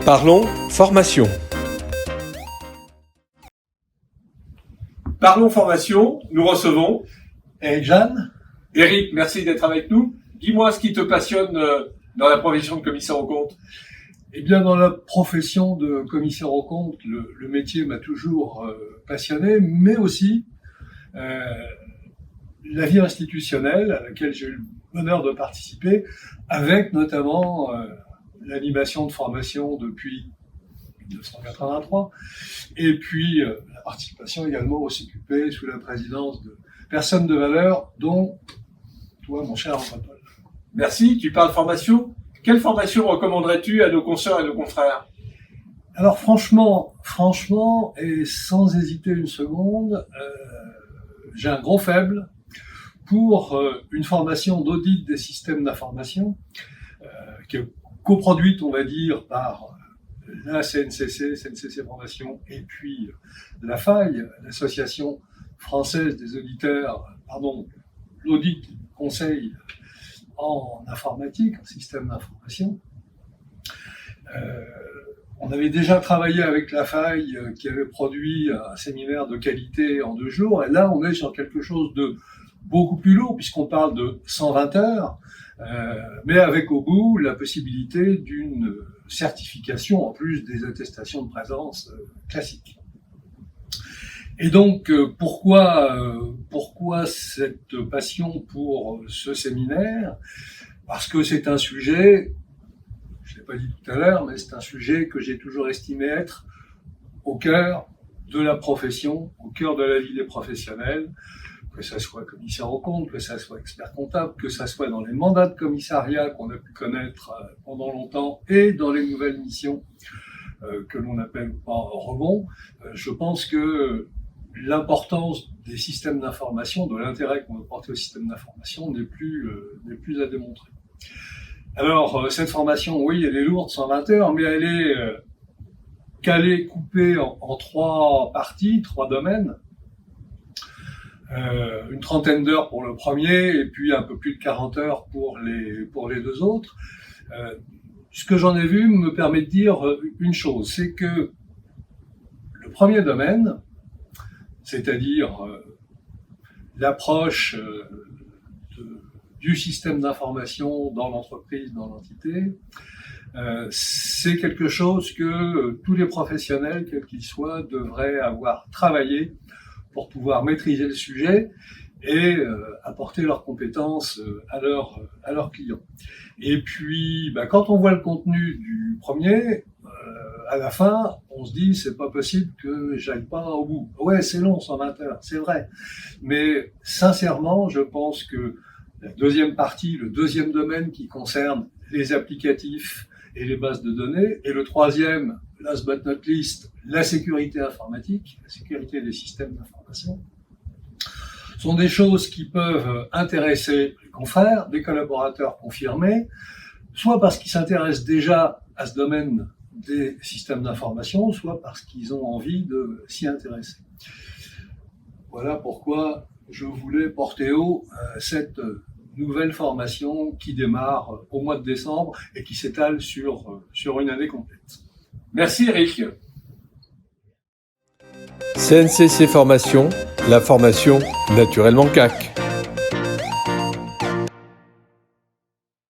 Parlons formation. Parlons formation, nous recevons Eric Jeanne. Eric, merci d'être avec nous. Dis-moi ce qui te passionne dans la profession de commissaire aux comptes. Eh bien, dans la profession de commissaire aux comptes, le métier m'a toujours passionné, mais aussi la vie institutionnelle à laquelle j'ai eu le bonheur de participer, avec notamment l'animation de formation depuis 1983, et puis la participation également au CQP sous la présidence de personnes de valeur, dont toi, mon cher Jean-Paul. Merci, tu parles formation. Quelle formation recommanderais-tu à nos consoeurs et nos confrères? Alors franchement, et sans hésiter une seconde, j'ai un gros faible pour une formation d'audit des systèmes d'information qui est coproduite, on va dire, par la CNCC Formation, et puis la FAI, l'Association française des auditeurs, l'audit conseil en informatique, en système d'information. On avait déjà travaillé avec la FAI qui avait produit un séminaire de qualité en 2 jours, et là on est sur quelque chose de beaucoup plus lourd puisqu'on parle de 120 heures, mais avec au bout la possibilité d'une certification en plus des attestations de présence classiques. Et donc, pourquoi cette passion pour ce séminaire? Parce que c'est un sujet, je ne l'ai pas dit tout à l'heure, mais c'est un sujet que j'ai toujours estimé être au cœur de la profession, au cœur de la vie des professionnels, que ça soit commissaire aux comptes, que ça soit expert comptable, que ça soit dans les mandats de commissariat qu'on a pu connaître pendant longtemps et dans les nouvelles missions que l'on appelle rebond. Je pense que l'importance des systèmes d'information, de l'intérêt qu'on veut porter au système d'information n'est plus à démontrer. Alors, cette formation, oui, elle est lourde, 120 heures, mais elle est calée, coupée en 3 parties, 3 domaines. Une trentaine d'heures pour le premier, et puis un peu plus de 40 heures pour les 2 autres. Ce que j'en ai vu me permet de dire une chose, c'est que le premier domaine, c'est-à-dire l'approche du système d'information dans l'entreprise, dans l'entité, c'est quelque chose que tous les professionnels, quels qu'ils soient, devraient avoir travaillé pour pouvoir maîtriser le sujet et apporter leurs compétences à leurs clients. Et puis, quand on voit le contenu du premier, à la fin, on se dit c'est pas possible que j'aille pas au bout. Ouais, c'est long, 120 heures, c'est vrai. Mais sincèrement, je pense que la deuxième partie, le deuxième domaine qui concerne les applicatifs et les bases de données, et le troisième, last but not least, la sécurité informatique, la sécurité des systèmes d'information, sont des choses qui peuvent intéresser les confrères, des collaborateurs confirmés, soit parce qu'ils s'intéressent déjà à ce domaine des systèmes d'information, soit parce qu'ils ont envie de s'y intéresser. Voilà pourquoi je voulais porter haut cette nouvelle formation qui démarre au mois de décembre et qui s'étale sur une année complète. Merci Eric. CNCC Formation, la formation naturellement CAC.